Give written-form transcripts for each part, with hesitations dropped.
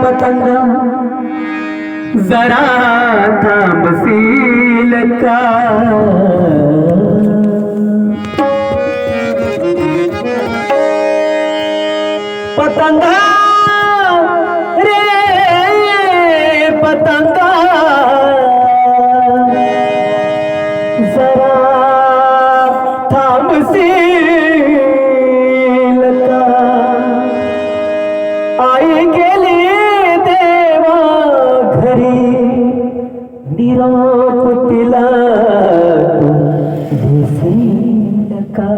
पतंग जरा थांबशील का? पतंगा रे पतंगा जरा थांबशील का? आई गेली देवा घरी निरोप तिला तू घेशील का?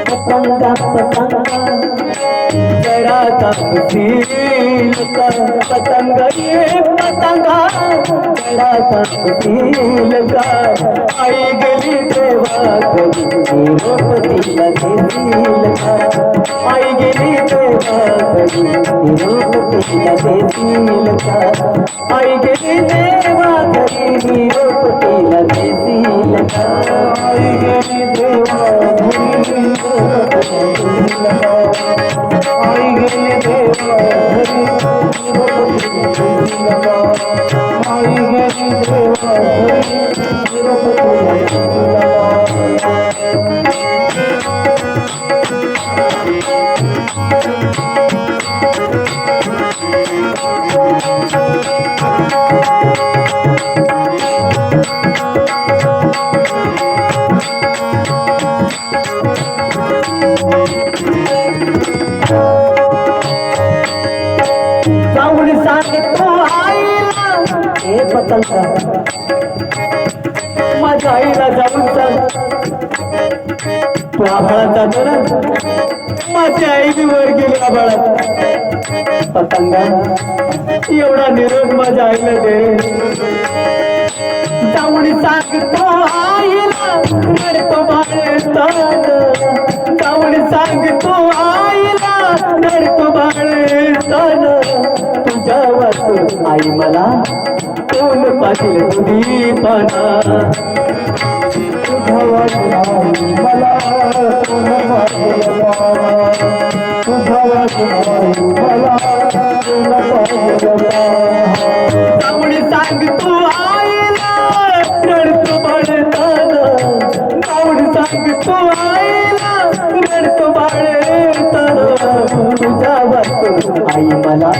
पतंगा पतंगा जरा थांबशील का? पतंगा ये पतंगा जरा थांबशील का? आई गेली देवा घरी निरोप तिला घेशील का? आई गेली देवा घरी निरोप तिला घेशील का? आई गेली देवा घरी निरोप तिला घेशील का? आई गेली देवा घरी आई गेली देवा घरी आई गेली देवा जाऊन सांगतो आईला हे पतंगा माझ्या आईला जाऊन सांग तू आभाळाचा जरा माझी आई बी वर गेली आभाळात. पतंगा एवढा निरोप माझ्या आईला दे. जाऊन सांगतो आईला रडतो बाळतान. जाऊन सांगतो आईला रडतो बाळतान. तुझ्या वाचून आई मला कोण पाटील दीपाना. तुझ्या वाचून आई मला कोण पाटील पाना. तुझ्या वाचून आई मला कोण पाटील पाना. जाऊन सांगतो आईला रडतो बाळतान. जाऊन सांगतो आईला रडतो बाळतान. तुझ्या वाचून आई मला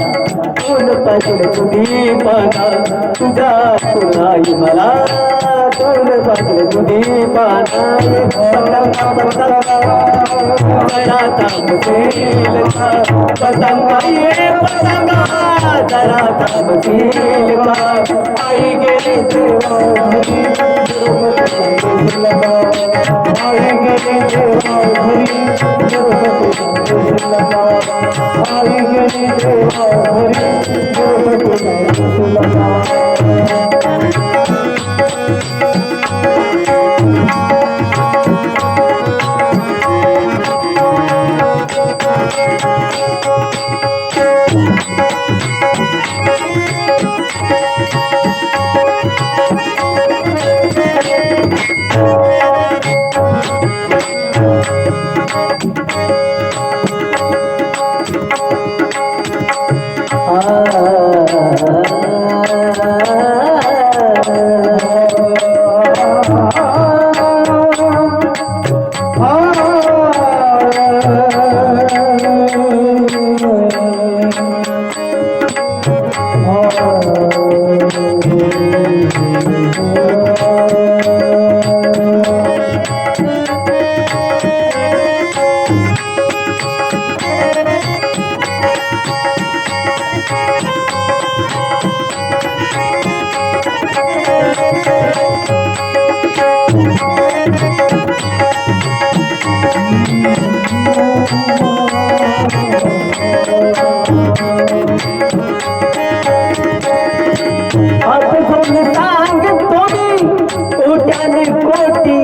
कोण पाटील दीपाना. तुझ्या आई मला कोण पाटील दीपाना. पतंगा पतंगा जरा थांबशील का? पतंगा ये पतंगा जरा थांबशील का? आई गेली देवा घरी निरोप तिला आई गेली देवा घरी निरोप तिला आई गेली देवा घरी निरोप तिला. कोटी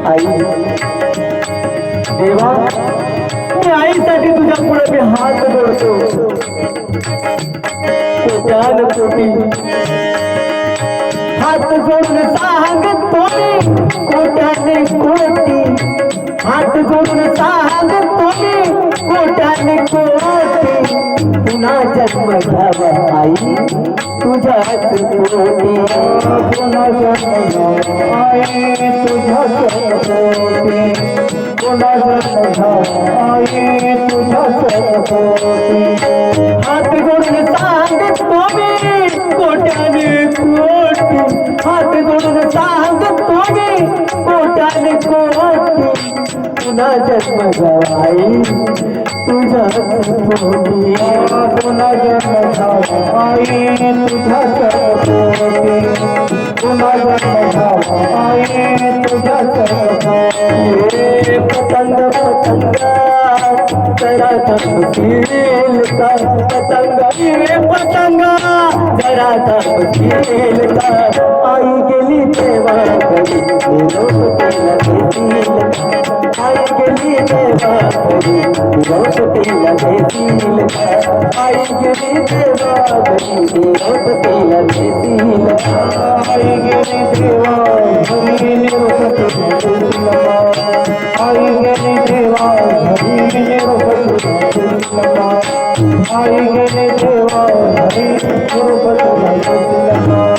आई देवा मी आईसाठी तुझ्या पुढे मी हात जोडतो कोट्यान कोटी हात जोडून सांगतो मी कोट्याने कोटी हात जोडून सांगतो मी कोट्याने कोटी पुन्हा जन्म घ्यावा आई तुझ्याच पोटी पुन्हा जन्म घ्यावा आई तुझ्याच पोटी पुन्हा जन्म घ्यावा आई तुझ्याच पोटी हात जोडून सांगतो मी कोट्याने कोटी हात जोडून सांगतो मी कोट्याने कोटी पुन्हा जन्म घ्यावा आई तुझ्याच पोटी पुन्हा जन्म घ्यावा आई तुझ्याच पोटी पुन्हा जन्म घ्यावा आई तुझ्याच पोटी पतंग पतंग जरा तपशील का पतंग ये पतंग जरा तपशील का आई गेली तेव्हा घरी निरोप तिला देतील आई गेली तेव्हा घरी निरोप तिला देतील आई गेली तेव्हा घरी निरोप तिला देतील आई गेली तेव्हा घरी निरोप तिला देतील आई गेली तेव्हा घरी निरोप आई गेली तेव्हा घरी निरोप तिला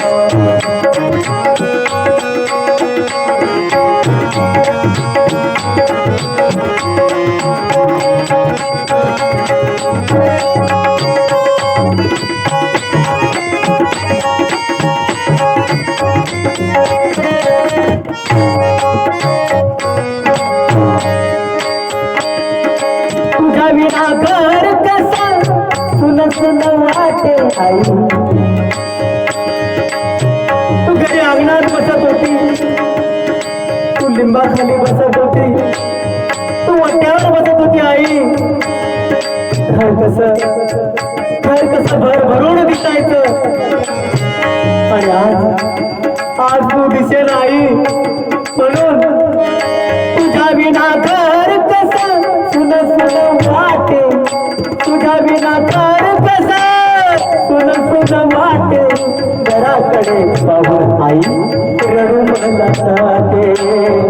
तुझ्या विना घर कसं सुन सुन वाटे आई तू घरी अंगणात बसत होती तू लिंबाखाली बसत होती तू वाट्यावर बसत होती आई घर कसं भरभरून दिसायचं आणि आज तू दिसेल आई म्हणून तुझ्या विना घर कसं सुन सुन वाटे तुझ्या विना घर कसं सुन सुन वाटे घराकडे पाहून आई रडू मला जाते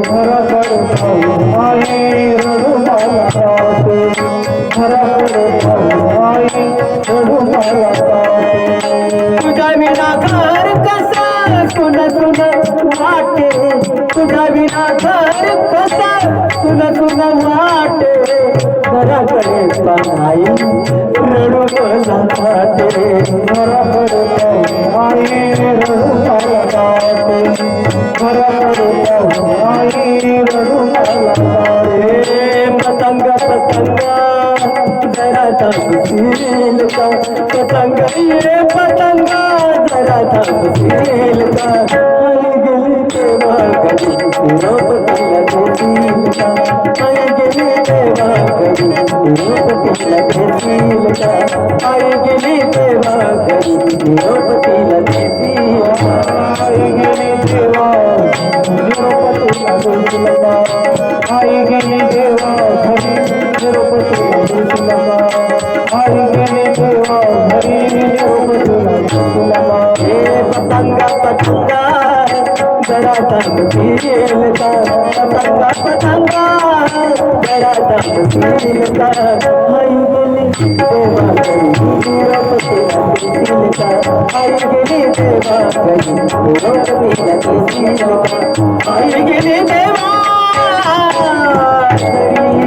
घराकडे पाहून आई रडू मला जाते घराकडे पाहून आई रडू मला जाते तुझ्या विना घर कसं सुन सुन वाटे तुझ्या विना घर कसं सुन सुन वाटे घराकडे पाहाई रडू मला जाते घराकडे पाहाई रडू मला जाते घराकडे पाहाई रडू मला जाते पतंग पतंग जरा तपशील का पतंग ये पतंग जरा तपशील का आई गेली तेव्हा घरी निरोप तिला देतील का आई गेली तेव्हा घरी निरोप तिला देतील का आई गेली तेव्हा घरी निरोप तिला देतील का आई गेली तेव्हा निरोप तिला देतील का आई गेली तेव्हा घरी निरोप तिला देतील का आई गेली तेव्हा घरी निरोप तिला देतील का हे पतंग पतंग जरा तपशील का पतंग पतंग जरा तपशील का आई गेली तेव्हा घरी निरोप तिला देतील का आई गेली तेव्हा घरी निरोप तिला देतील का आई गेली तेव्हा घरी